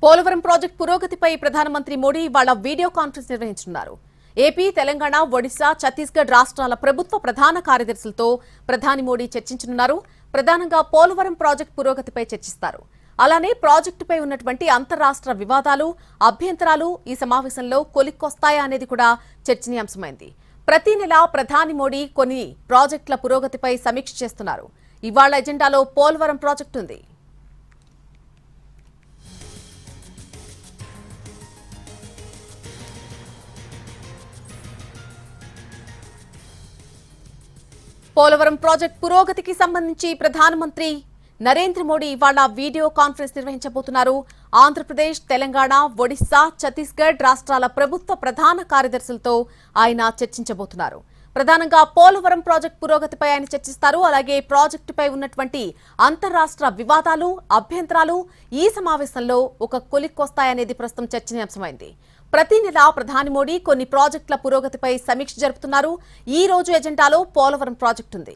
Polavaram project పురోగతిపై ప్రధానమంత్రి మోడీ ఇవాళ వీడియో కాన్ఫరెన్స్ నిర్వహించనున్నారు. ఏపీ, తెలంగాణ, ఒడిశా, ఛత్తీస్గఢ్ రాష్ట్రాల ప్రభుత్వ ప్రధాన కార్యదర్శులతో ప్రధాని మోడీ చర్చించనున్నారు. ప్రధానంగా పోలవరం ప్రాజెక్టు పురోగతిపై చర్చిస్తారు. అలానే ప్రాజెక్టుపై ఉన్నటువంటి అంతర్రాష్ట్ర వివాదాలు, అభ్యంతరాలు ఈ సమావేశంలో కొలిక్కొస్తాయా అనేది కూడా చర్చనీయాంశమైంది. ప్రతి నెల ప్రధాని మోడీ కొన్ని ప్రాజెక్టుల పురోగతిపై సమీక్ష చేస్తున్నారు. ఇవాళ ఎజెండాలో పోలవరం ప్రాజెక్టు ఉంది. పోలవరం ప్రాజెక్టు పురోగతికి సంబంధించి ప్రధానమంత్రి నరేంద్ర మోడీ ఇవాళ వీడియో కాన్ఫరెన్స్ నిర్వహించబోతున్నారు. ఆంధ్రప్రదేశ్, తెలంగాణ, ఒడిశా, ఛత్తీస్గఢ్ రాష్ట్రాల ప్రభుత్వ ప్రధాన కార్యదర్శులతో ఆయన చర్చించబోతున్నారు. ప్రధానంగా పోలవరం ప్రాజెక్టు పురోగతిపై ఆయన చర్చిస్తారు. అలాగే ప్రాజెక్టుపై ఉన్నటువంటి అంతర్రాష్ట్ర వివాదాలు, అభ్యంతరాలు ఈ సమావేశంలో ఒక కొలిక్కొస్తాయనేది ప్రస్తుతం చర్చనీయాంశమైంది. ప్రతి నెల ప్రధాని మోడీ కొన్ని ప్రాజెక్టుల పురోగతిపై సమీక్ష జరుపుతున్నారు. ఈ రోజు ఎజెండాలో పోలవరం ప్రాజెక్టు ఉంది.